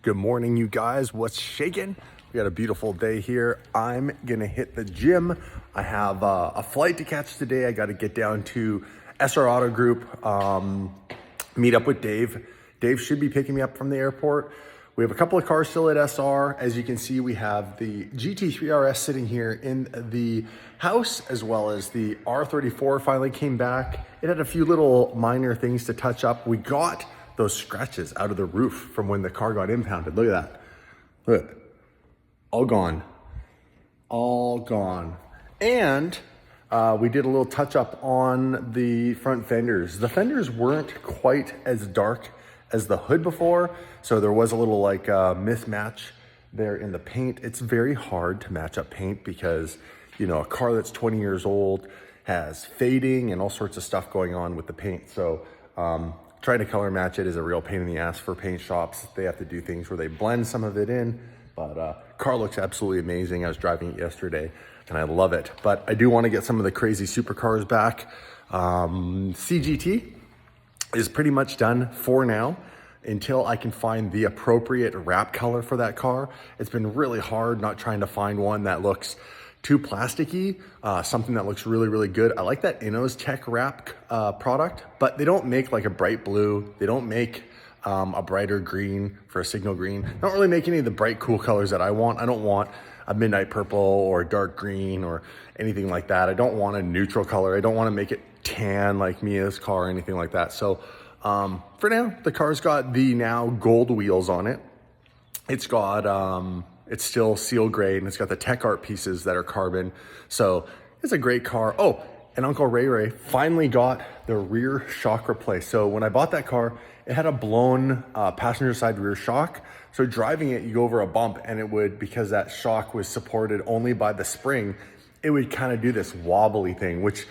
Good morning, you guys. What's shaking? We got a beautiful day here. I'm gonna hit the gym. I have a flight to catch today. I got to get down to SR Auto Group, meet up with Dave. Dave should be picking me up from the airport. We have a couple of cars still at SR. As you can see, we have the GT3 RS sitting here in the house, as well as the R34 finally came back. It had a few little minor things to touch up. We got those scratches out of the roof from when the car got impounded. Look at that. Look, all gone, all gone. And we did a little touch up on the front fenders. The fenders weren't quite as dark as the hood before, so there was a little like mismatch there in the paint. It's very hard to match up paint because, you know, a car that's 20 years old has fading and all sorts of stuff going on with the paint. So trying to color match it is a real pain in the ass for paint shops. They have to do things where they blend some of it in, but car looks absolutely amazing. I was driving it yesterday and I love it, but I do want to get some of the crazy supercars back. CGT is pretty much done for now until I can find the appropriate wrap color for that car. It's been really hard not trying to find one that looks too plasticky, something that looks really, really good. I like that Inno's Tech Wrap product, but they don't make like a bright blue. They don't make a brighter green for a signal green. They don't really make any of the bright, cool colors that I want. I don't want a midnight purple or a dark green or anything like that. I don't want a neutral color. I don't want to make it tan like Mia's car or anything like that. So for now, the car's got the now gold wheels on it. It's got it's still seal gray, and it's got the Tech Art pieces that are carbon. So it's a great car. Oh, and Uncle Ray finally got the rear shock replaced. So when I bought that car, it had a blown passenger side rear shock. So driving it, you go over a bump and it would, because that shock was supported only by the spring, it would kind of do this wobbly thing, which,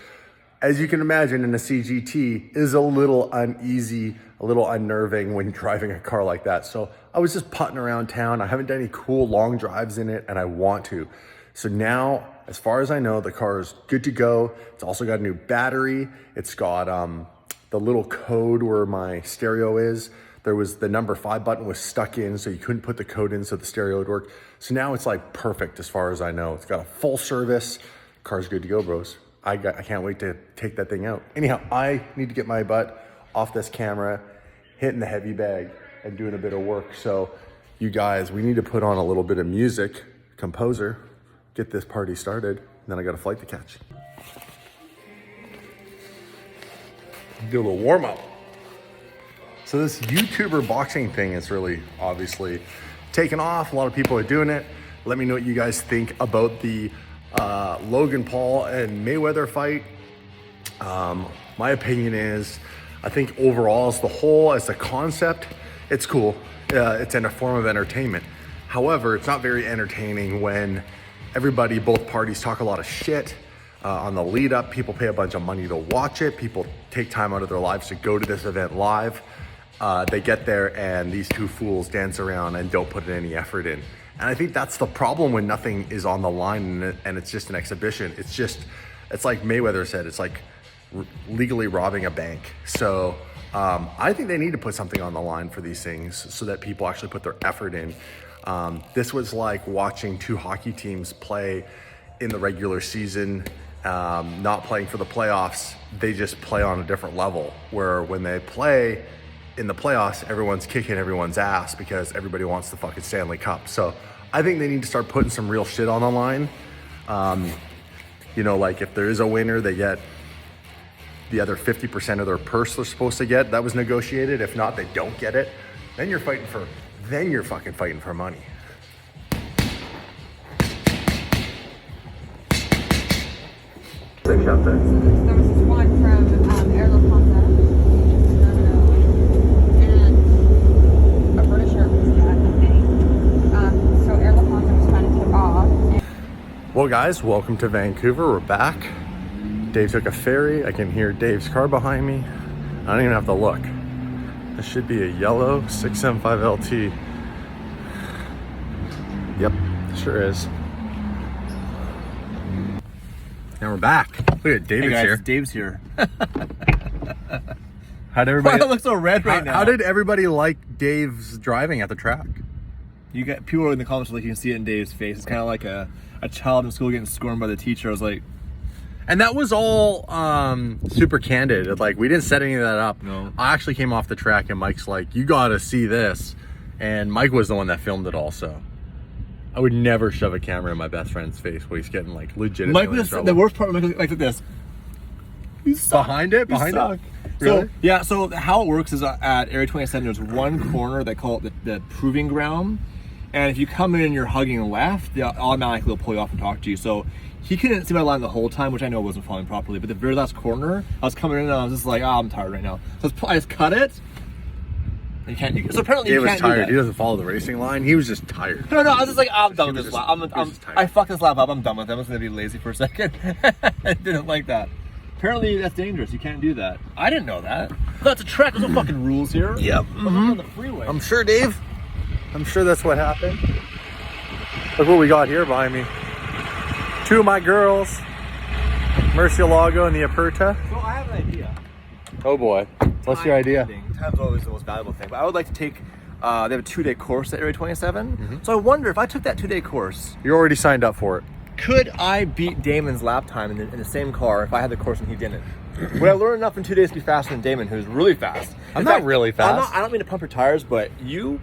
as you can imagine, in a CGT is a little uneasy, a little unnerving when driving a car like that. So I was just putting around town. I haven't done any cool long drives in it, and I want to. So now, as far as I know, the car is good to go. It's also got a new battery. It's got the little code where my stereo is. There was the number 5 button was stuck in, so you couldn't put the code in so the stereo would work. So now it's like perfect as far as I know. It's got a full service. Car's good to go, bros. I can't wait to take that thing out. Anyhow, I need to get my butt off this camera, hitting the heavy bag and doing a bit of work. So you guys, we need to put on a little bit of music, composer, get this party started. And then I got a flight to catch. Do a little warm up. So this YouTuber boxing thing is really obviously taken off. A lot of people are doing it. Let me know what you guys think about the Logan Paul and Mayweather fight. My opinion is, I think overall as the whole, as a concept, it's cool. It's in a form of entertainment. However, it's not very entertaining when everybody, both parties, talk a lot of shit on the lead up. People pay a bunch of money to watch it. People take time out of their lives to go to this event live. They get there and these two fools dance around and don't put any effort in. And I think that's the problem when nothing is on the line and it's just an exhibition. It's like Mayweather said, it's like legally robbing a bank. So I think they need to put something on the line for these things so that people actually put their effort in. This was like watching two hockey teams play in the regular season, not playing for the playoffs. They just play on a different level, where when they play in the playoffs, everyone's kicking everyone's ass because everybody wants the fucking Stanley Cup. So I think they need to start putting some real shit on the line. You know, like if there is a winner, they get the other 50% of their purse they're supposed to get. That was negotiated. If not, they don't get it. Then you're fucking fighting for money. Say shot there. There was this one from Air La Panza, and a British Airways cat, I think. So Air La Panza was trying to take off. Well, guys, welcome to Vancouver. We're back. Dave took a ferry. I can hear Dave's car behind me. I don't even have to look. This should be a yellow 675 LT. Yep, sure is. Now we're back. Look at David's here. Dave's here. How'd everybody? Why do I look so red right now? How did everybody like Dave's driving at the track? You get people in the comments like you can see it in Dave's face. It's kind of like a child in school getting scorned by the teacher. I was like, and that was all super candid. Like, we didn't set any of that up. No. I actually came off the track and Mike's like, you gotta see this. And Mike was the one that filmed it also. I would never shove a camera in my best friend's face while he's getting like legitimately Mike was in trouble. the worst part. Like this. Behind it? Behind it? Really? So, yeah, so how it works is at Area 27, there's one corner, they call it the proving ground. And if you come in and you're hugging left, they automatically will pull you off and talk to you. So he couldn't see my line the whole time, which I know wasn't following properly. But the very last corner, I was coming in and I was just like, I'm tired right now. So I just cut it. You can't do it. So apparently Dave you was can't tired. do that. He doesn't follow the racing line. He was just tired. No, I was just like, I'm done with this lap. just tired. I fucked this lap up. I'm done with it. I'm just gonna be lazy for a second. I didn't like that. Apparently that's dangerous. You can't do that. I didn't know that. That's a track. There's no fucking rules here. Yep. I'm on the freeway. I'm sure, Dave. I'm sure that's what happened. Look what we got here behind me. Two of my girls, Murcielago and the Aperta. So I have an idea. Oh boy. What's your idea? Time's always the most valuable thing. But I would like to take, they have a 2-day course at Area 27. So I wonder if I took that 2-day course, You already signed up for it. could I beat Damon's lap time in the same car if I had the course and he didn't? Would I learn enough in 2 days to be faster than Damon, who's really fast? I'm not really fast. I don't mean to pump your tires, but the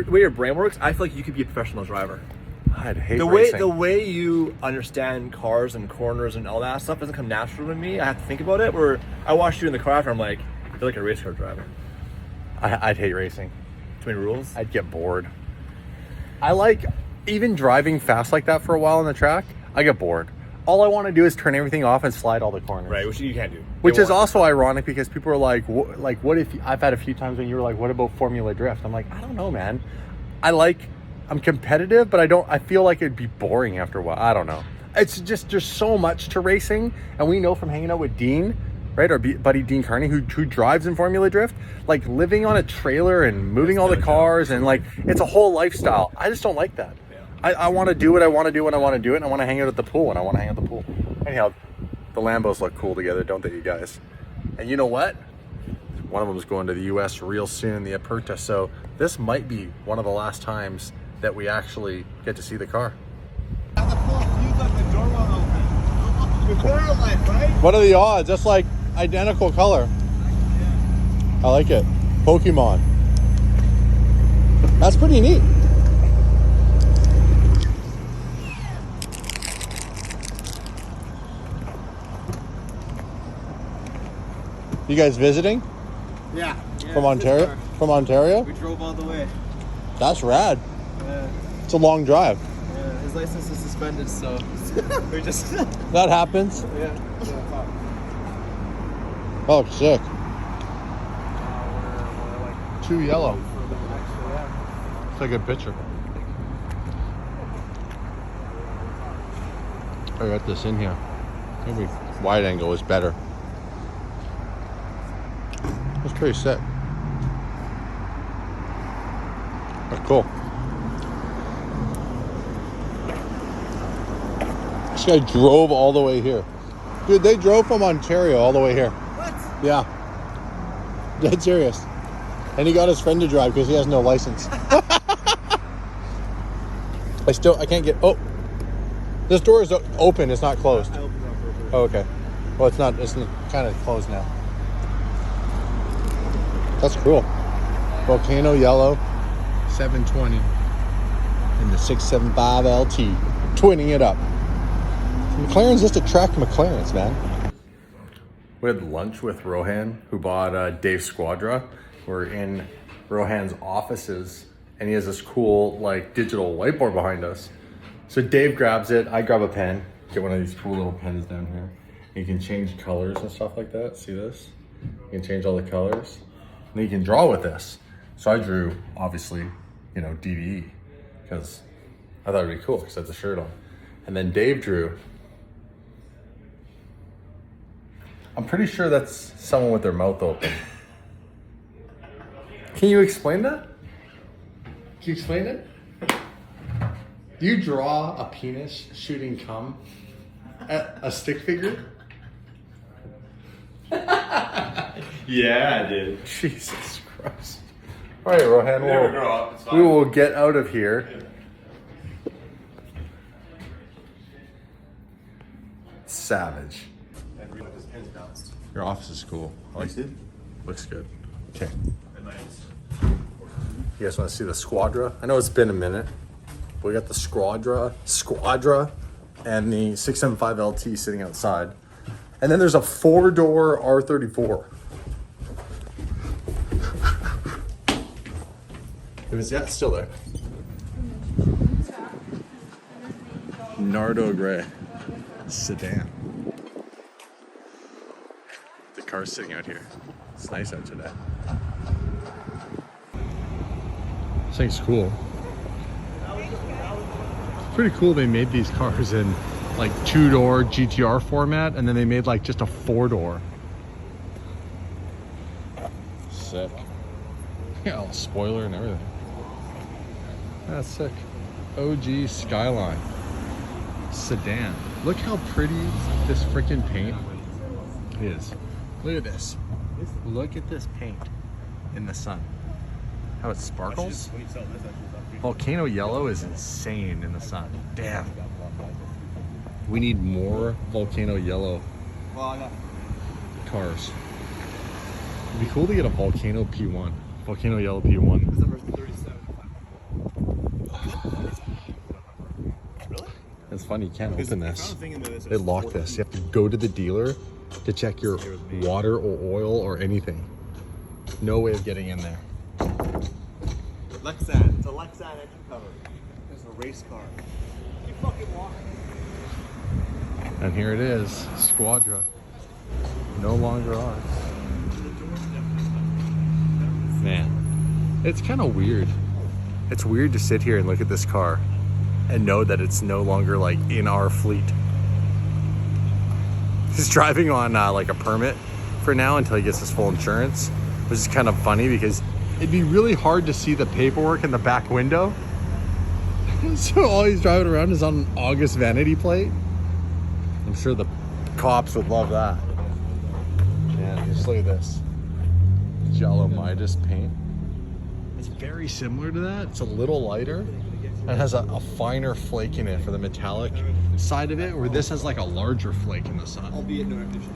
way your brain works, I feel like you could be a professional driver. I'd hate The racing. way you understand cars and corners and all that stuff doesn't come natural to me. I have to think about it. Where I watched you in the car after, I'm like, you're like a race car driver. I'd hate racing. Too many rules. I'd get bored. I like even driving fast like that for a while on the track. I get bored. All I want to do is turn everything off and slide all the corners. Right, which you can't do. Which is also ironic because people are like, what if I've had a few times when you were like, what about Formula Drift? I'm like, I don't know, man. I'm competitive, but I feel like it'd be boring after a while. I don't know. It's just, there's so much to racing. And we know from hanging out with Dean, right? Our buddy Dean Carney, who drives in Formula Drift, like living on a trailer and moving all the cars and like, it's a whole lifestyle. I just don't like that. I want to do what I want to do when I want to do it, and I want to hang out at the pool when I want to hang out at the pool. Anyhow, the Lambos look cool together, don't they, you guys? And you know what? One of them is going to the U.S. real soon, the Aperta, so this might be one of the last times that we actually get to see the car. What are the odds? That's like identical color. I like it. Pokemon. That's pretty neat. You guys visiting? Yeah. From Ontario? From Ontario? We drove all the way. That's rad. Yeah. It's a long drive. Yeah. His license is suspended, so we just. That happens. Yeah. Oh, sick. Too yellow. It's a good picture. I got this in here. Maybe wide angle is better. That's pretty sick. That's cool. This guy drove all the way here. Dude, they drove from Ontario all the way here. What? Yeah. Dead serious. And he got his friend to drive because he has no license. I can't get, oh. This door is open, it's not closed. I opened it up real quick. Oh, okay. Well, it's kind of closed now. That's cool. Volcano yellow, 720. And the 675 LT, twinning it up. McLaren's just attract McLarens, man. We had lunch with Rohan, who bought Dave Squadra. We're in Rohan's offices, and he has this cool, like, digital whiteboard behind us. So Dave grabs it, I grab a pen, get one of these cool little pens down here. You can change colors and stuff like that. See this? You can change all the colors. And then you can draw with this. So I drew, obviously, DDE, because I thought it'd be cool because I had the shirt on. And then Dave drew. I'm pretty sure that's someone with their mouth open. Can you explain that? Can you explain it? Do you draw a penis shooting cum at a stick figure? Yeah, I did. Jesus Christ. All right, Rohan, Never grow up. It's fine. we will get out of here. Savage. Your office is cool. I like it. Looks good. Okay. You guys want to see the Squadra? I know it's been a minute. We got the Squadra, and the 675 LT sitting outside. And then there's a 4-door R34. It's still there. Nardo Gray sedan. The car's sitting out here. It's nice out today. This thing's cool. It's pretty cool they made these cars in like 2-door GTR format, and then they made like just a 4-door. Sick. Yeah, all spoiler and everything. That's sick. OG Skyline sedan. Look how pretty this freaking paint is. Look at this. Look at this paint in the sun. How it sparkles. Volcano yellow is insane in the sun. Damn. We need more volcano yellow cars. It'd be cool to get a volcano P1. Volcano yellow P1. It's funny, you can't open this. They lock this. You have to go to the dealer to check your water or oil or anything. No way of getting in there. Lexan. It's a Lexan engine cover. It's a race car. You fucking walk. And here it is, Squadra. No longer ours. Man, it's kind of weird. It's weird to sit here and look at this car and know that it's no longer like in our fleet. He's driving on like a permit for now until he gets his full insurance, which is kind of funny because it'd be really hard to see the paperwork in the back window. So all he's driving around is on an August vanity plate. I'm sure the cops would love that. Yeah, just look at this. Jello Midas paint. It's very similar to that. It's a little lighter. It has a finer flake in it for the metallic side of it, where this has like a larger flake in the sun. Albeit no ambition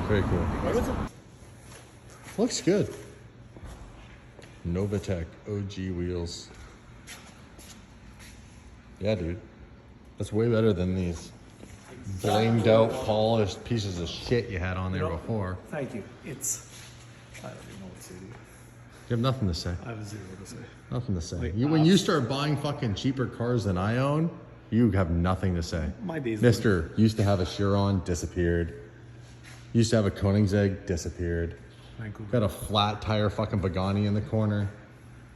Very cool. Looks good. Novatech OG wheels. Yeah, dude. That's way better than these blinged out, polished pieces of shit you had on there before. Thank you. I don't even know what to say to you. You have nothing to say. I have zero to say. Nothing to say. Like, When you start buying fucking cheaper cars than I own, you have nothing to say. My days. Mister used to have a Chiron, disappeared. Used to have a Koenigsegg, disappeared. Got a flat tire fucking Pagani in the corner.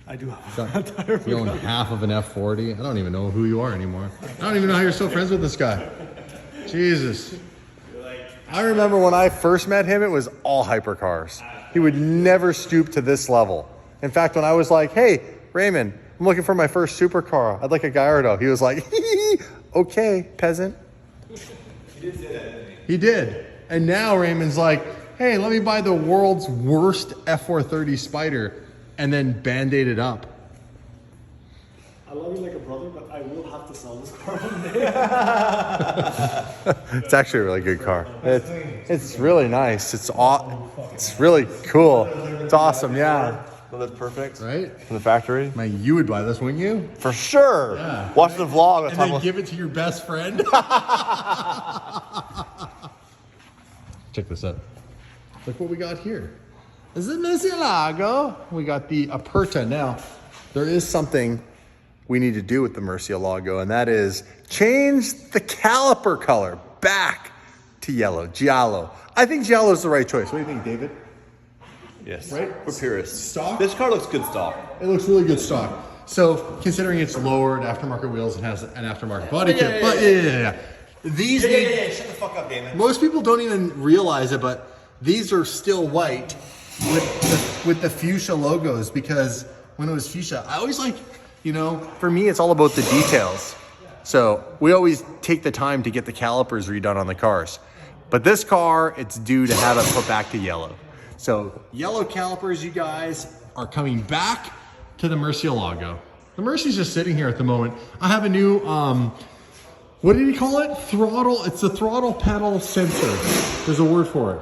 I do have a tire. You own half of an F40. I don't even know who you are anymore. I don't even know how you're still friends with this guy. Jesus. I remember when I first met him, it was all hypercars. He would never stoop to this level. In fact, when I was like, hey, Raymond, I'm looking for my first supercar. I'd like a Gallardo. He was like, okay, peasant. He did say that, didn't he? He did. And now Raymond's like, hey, let me buy the world's worst F430 Spider and then Band-Aid it up. I love you like a brother, but I will have to sell this car one day. It's actually a really good car. It's really nice. It's really cool. It's awesome, yeah. That's perfect. Right? From the factory. Man, you would buy this, wouldn't you? For sure. Yeah. Watch the vlog. And then give it to your best friend. Check this out. Look what we got here. This is Murcielago. We got the Aperta. Now, there is something we need to do with the Murcielago, and that is change the caliper color back to yellow, giallo. I think giallo is the right choice. What do you think, David? Yes. Right? For purists. Stock? This car looks good stock. It looks really good stock. So, considering it's lowered aftermarket wheels, it has an aftermarket body kit. But yeah. These Shut the fuck up, Damon. most people don't even realize it, but these are still white with the fuchsia logos, because when it was fuchsia, I always like, for me, it's all about the details. So we always take the time to get the calipers redone on the cars. But this car, it's due to have it put back to yellow. So yellow calipers, you guys, are coming back to the Murcielago. The Murci's just sitting here at the moment. I have a new, what did he call it? Throttle, it's the throttle pedal sensor. There's a word for it.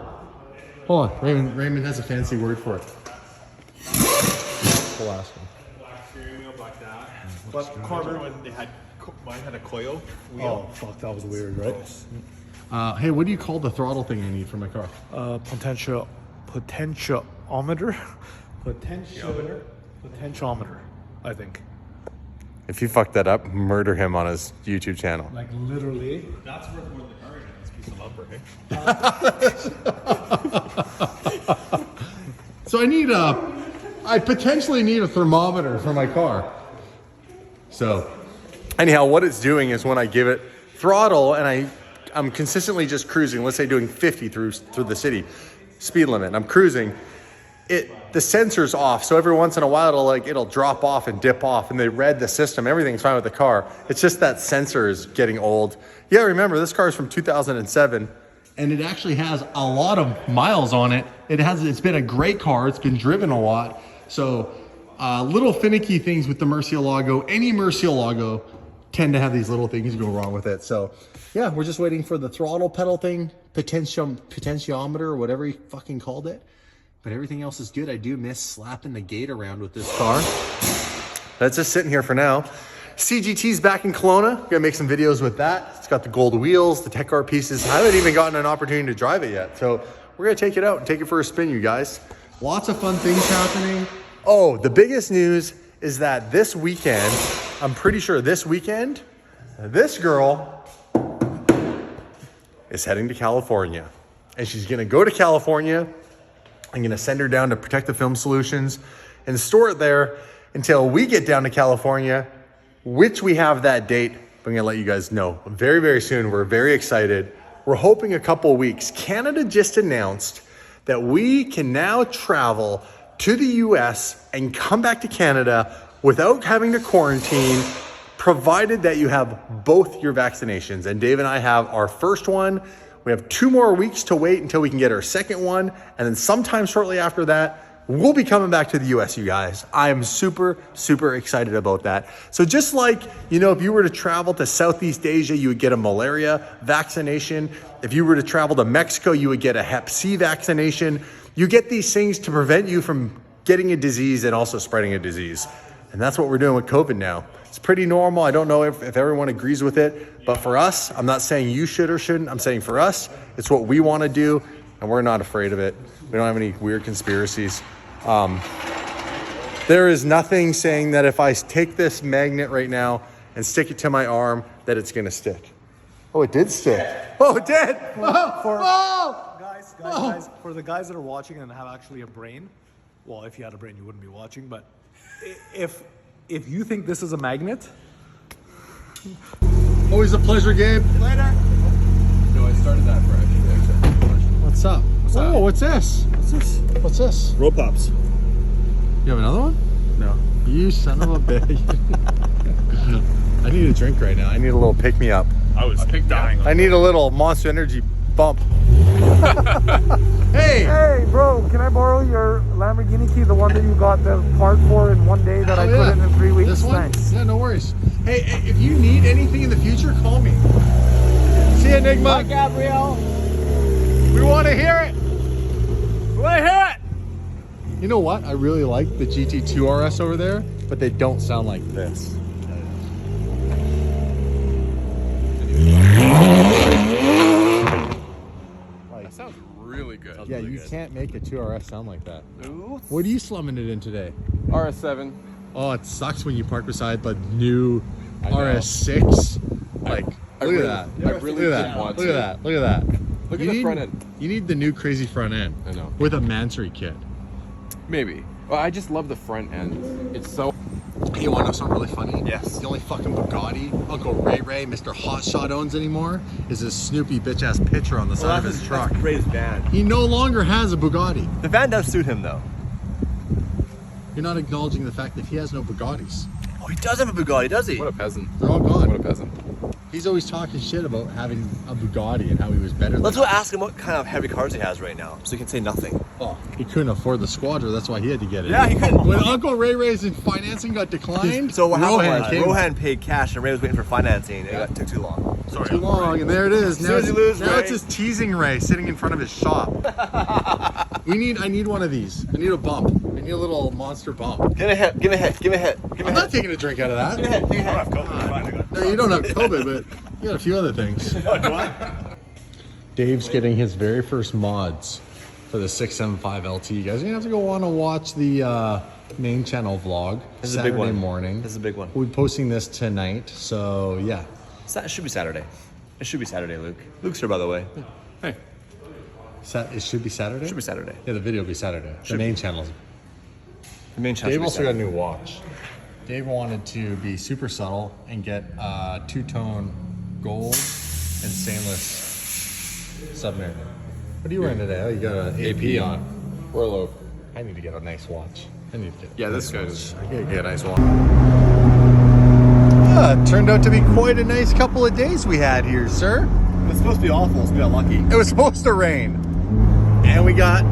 Hold on, Raymond has a fancy word for it. We'll ask him. Black steering wheel, black that. But Carter, when they had, mine had a coil wheel. Oh, fuck, that was weird, right? Hey, what do you call the throttle thing I need for my car? Potentiometer? Potentiometer, I think. If you fuck that up, murder him on his YouTube channel. Like literally. That's worth more than the car in this piece of lumber, hey? So I potentially need a thermometer for my car. So anyhow, what it's doing is when I give it throttle and I'm consistently just cruising, let's say doing 50 through the city speed limit, and I'm cruising, the sensor's off. So every once in a while it'll drop off and dip off, and they read the system, everything's fine with the car. It's just that sensor is getting old. Yeah, remember this car is from 2007 and it actually has a lot of miles on it. It's been a great car. It's been driven a lot. So little finicky things with the Murcielago. Any Murcielago tend to have these little things go wrong with it. So yeah, we're just waiting for the throttle pedal thing, potentiometer, or whatever he fucking called it. But everything else is good. I do miss slapping the gate around with this car. That's just sitting here for now. CGT's back in Kelowna. Gonna make some videos with that. It's got the gold wheels, the tech art pieces. I haven't even gotten an opportunity to drive it yet. So we're gonna take it out and take it for a spin, you guys. Lots of fun things happening. Oh, the biggest news is that this weekend, I'm pretty sure this weekend, this girl is heading to California. And she's gonna go to California. I'm gonna send her down to Protective Film Solutions and store it there until we get down to California, which we have that date. I'm gonna let you guys know very, very soon. We're very excited. We're hoping a couple of weeks. Canada just announced that we can now travel to the US and come back to Canada without having to quarantine, provided that you have both your vaccinations. And Dave and I have our first one. We have 2 more weeks to wait until we can get our second one. And then sometime shortly after that, we'll be coming back to the US, you guys. I am super, super excited about that. So just like, you know, if you were to travel to Southeast Asia, you would get a malaria vaccination. If you were to travel to Mexico, you would get a Hep C vaccination. You get these things to prevent you from getting a disease and also spreading a disease. And that's what we're doing with COVID now. It's pretty normal. I don't know if everyone agrees with it, but for us, I'm not saying you should or shouldn't. I'm saying for us, it's what we want to do, and we're not afraid of it. We don't have any weird conspiracies. There is nothing saying that if I take this magnet right now and stick it to my arm, that it's going to stick. Oh, it did stick. Oh, it did. Guys, for the guys that are watching and have actually a brain, well, if you had a brain, you wouldn't be watching, but if you think this is a magnet, Always a pleasure, Gabe. later. No, I started that for actually. What's up? Oh, what's this? What's this? What's this? Roll pops. You have another one? No. You son of a bitch. I need a drink right now. I need a little pick-me-up. I was dying. I need a little Monster Energy bump. Hey! Hey, bro, can I borrow your Lamborghini key, the one that you got the part for in one day that I put in 3 weeks? This one? Thanks. Yeah, no worries. Hey, if you need anything in the future, call me. See you, Enigma. Bye, Gabrielle. We want to hear it. We want to hear it. You know what? I really like the GT2 RS over there, but they don't sound like this. That sounds really good. Yeah, you can't make a 2RS sound like that. What are you slumming it in today? RS7. Oh, it sucks when you park beside the new I know. RS6. Like, I look really- at I that. really Look at did that. want Look to. at that. Look at that. Look You at the need- front end. You need the new crazy front end. I know. With a Mansory kit. Maybe. Well, I just love the front end. It's so. Hey, you want to know something really funny? Yes. The only fucking Bugatti Uncle Ray, Mr. Hotshot owns anymore is this Snoopy bitch-ass picture on the side of his truck. Ray's van. He no longer has a Bugatti. The van does suit him though. You're not acknowledging the fact that he has no Bugattis. Oh, he does have a Bugatti, does he? What a peasant. They're all gone. What a peasant. He's always talking shit about having a Bugatti and how he was better. Let's than go ask him what kind of heavy cars he has right now, so he can say nothing. Oh, he couldn't afford the Squadra. That's why he had to get it. Yeah, he couldn't. When Uncle Ray Ray's financing got declined, So what happened was came. Rohan paid cash and Ray was waiting for financing. It took too long. Sorry. Too long, and there it is. Now, soon as you lose, now Ray. it's just teasing Ray sitting in front of his shop. I need one of these. I need a bump. I need a little monster bump. Give me a hit. Give me a hit. Give me a hit. Give me I'm a not hit. taking a drink out of that. Give me a hit. Give me a hit. No, you don't have COVID, but you got a few other things. Dave's getting his very first mods for the 675 LT. You guys, you have to go on and watch the main channel vlog. This is a Saturday big one. morning. This is a big one. We'll be posting this tonight, so yeah. It should be Saturday. It should be Saturday, Luke. Luke's here, by the way. Hey. It should be Saturday? It should be Saturday. Yeah, the video will be Saturday. The main channel's. The main channel. Dave also got a new watch. Dave wanted to be super subtle and get two-tone gold and stainless Submariner. What are you wearing today? Oh, you got an AP on. Or a low. I need to get a nice watch. I need to get. Yeah, this goes. I gotta get a nice watch. It turned out to be quite a nice couple of days we had here, sir. It was supposed to be awful, so we got lucky. It was supposed to rain, and we got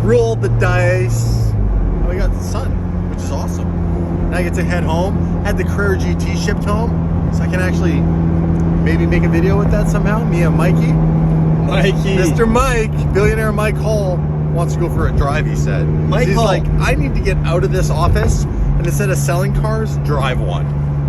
rolled the dice, and we got the sun, which is awesome. Now I get to head home. Had the Carrera GT shipped home, so I can actually maybe make a video with that somehow. Me and Mikey. Mr. Mike, billionaire Mike Hall, wants to go for a drive, he said. Mike He's Hall. like, I need to get out of this office, and instead of selling cars, drive one.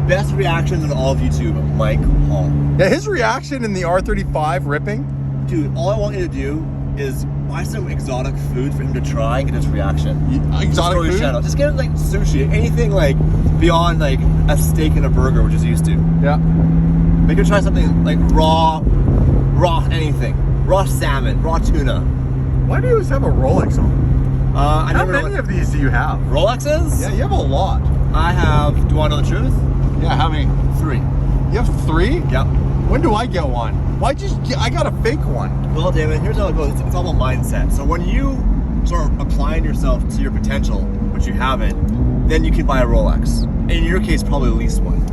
Best reactions in all of YouTube, Mike Hall. Yeah, his reaction in the R35 ripping. Dude, all I want you to do is buy some exotic food for him to try and get his reaction. Exotic Throw his food? channel. Just get him like sushi, anything like beyond like a steak and a burger, which is used to. Yeah. Make him try something like raw anything. Raw salmon, raw tuna. Why do you always have a Rolex on? I How never know many what of these do you have? Rolexes? Yeah, you have a lot. I have, do you want to know the truth? Yeah, how many? 3. You have 3? Yep. When do I get one? Why'd you get, I got a fake one. Well, David, here's how it goes. It's all about mindset. So when you start applying yourself to your potential, which you haven't, then you can buy a Rolex. In your case, probably lease one.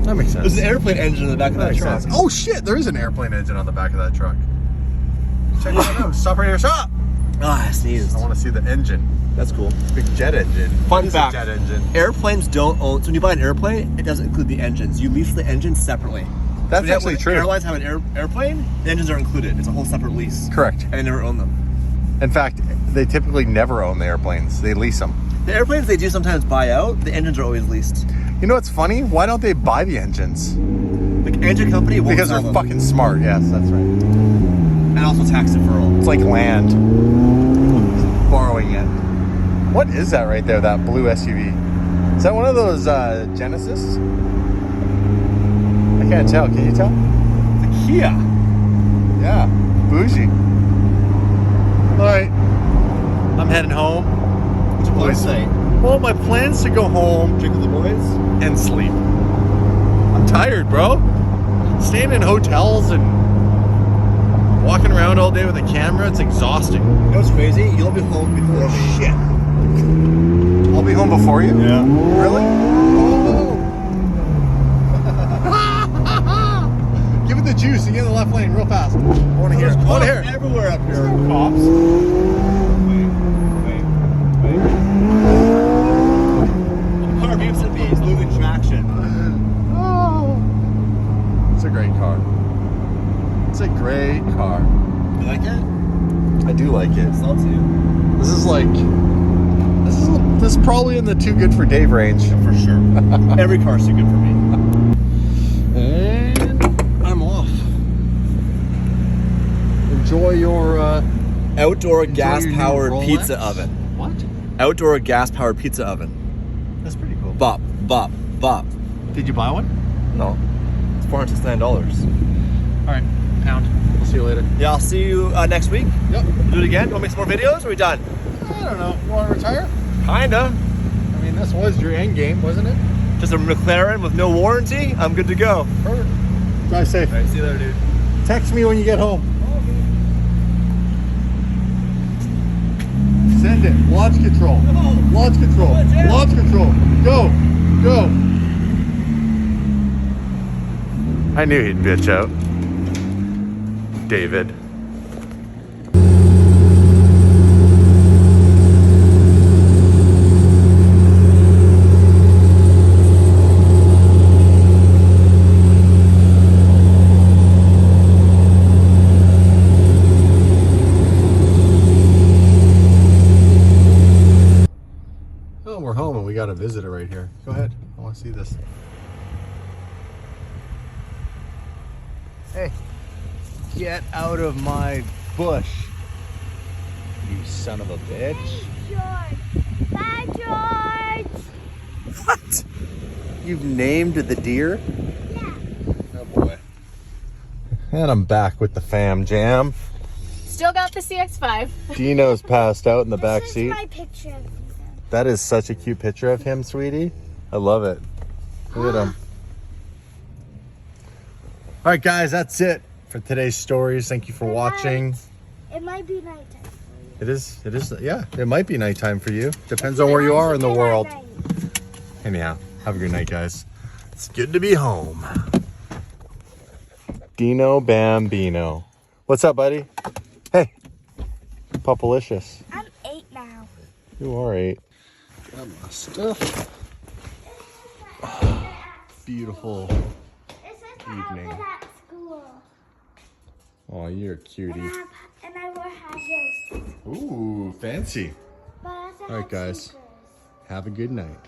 That makes sense. There's an airplane engine in the back of that Makes truck. sense. Oh shit, there is an airplane engine on the back of that truck. Check that out. Stop right here, stop! Ah, I sneezed. I want to see the engine. That's cool. Big jet engine. Fun It is fact. a jet engine. Airplanes don't own, so when you buy an airplane, it doesn't include the engines. You lease the engines separately. That's When actually true. Airlines have an airplane, the engines are included. It's a whole separate lease. Correct. And they never own them. In fact, they typically never own the airplanes. They lease them. The airplanes they do sometimes buy out, the engines are always leased. You know what's funny? Why don't they buy the engines? The engine company won't Because sell they're them. fucking smart. Yes, that's right. And also tax deferral. It's like land. Borrowing it. What is that right there, that blue SUV? Is that one of those Genesis? I can't tell. Can you tell? The Kia. Yeah. Bougie. Alright. I'm heading home. What's your boys say? Well, my plan's to go home Drink with the boys? and sleep. I'm tired, bro. Staying in hotels and walking around all day with a camera, it's exhausting. You know what's crazy? You'll be home before me. Shit. I'll be home before you? Yeah. Really? Oh. Give it the juice and get in the left lane real fast. I want to hear it. I want to hear it. Everywhere up here. Cops. Wait. The car beeps at me. It's losing traction. Oh. It's a great car. It's a great car. You like it? I do like it. Sell it to you. This is like, this is probably in the too good for Dave range. For sure. Every car's too good for me. And I'm off. Enjoy your Outdoor your new gas-powered Rolex. pizza oven. What? Outdoor gas-powered pizza oven. That's pretty cool. Bop, bop, bop. Did you buy one? No. It's $469. All right, pound. We'll see you later. Yeah, I'll see you next week. Yep. Do it again? Want to make some more videos? Or are we done? I don't know. You want to retire? Kinda. I mean, this was your end game, wasn't it? Just a McLaren with no warranty. I'm good to go. Perfect. Drive safe. All right, see you later, dude. Text me when you get home. Send it. Launch control. Launch control. Launch control. Go. Go. I knew he'd bitch out. David. Oh, we're home and we got a visitor right here. Go ahead. I want to see this. Hey, get out of my bush, you son of a bitch. George. Bye, George. What? You've named the deer? Yeah. Oh boy. And I'm back with the fam jam. Still got the CX-5. Dino's passed out in the back This is seat. my picture of him. That is such a cute picture of him, sweetie. I love it. Look at him. All right, guys, that's it for today's stories. Thank you for watching. It might be nighttime. It is, yeah, it might be nighttime for you. Depends on where you are in the world. Anyhow, have a good night, guys. It's good to be home. Dino Bambino. What's up, buddy? Hey, Pupalicious. I'm 8 now. You are 8. Got my stuff. Beautiful evening. At school. Oh, you're a cutie. And I wear high heels. Ooh, fancy. But I also All right, have guys. sneakers. Have a good night.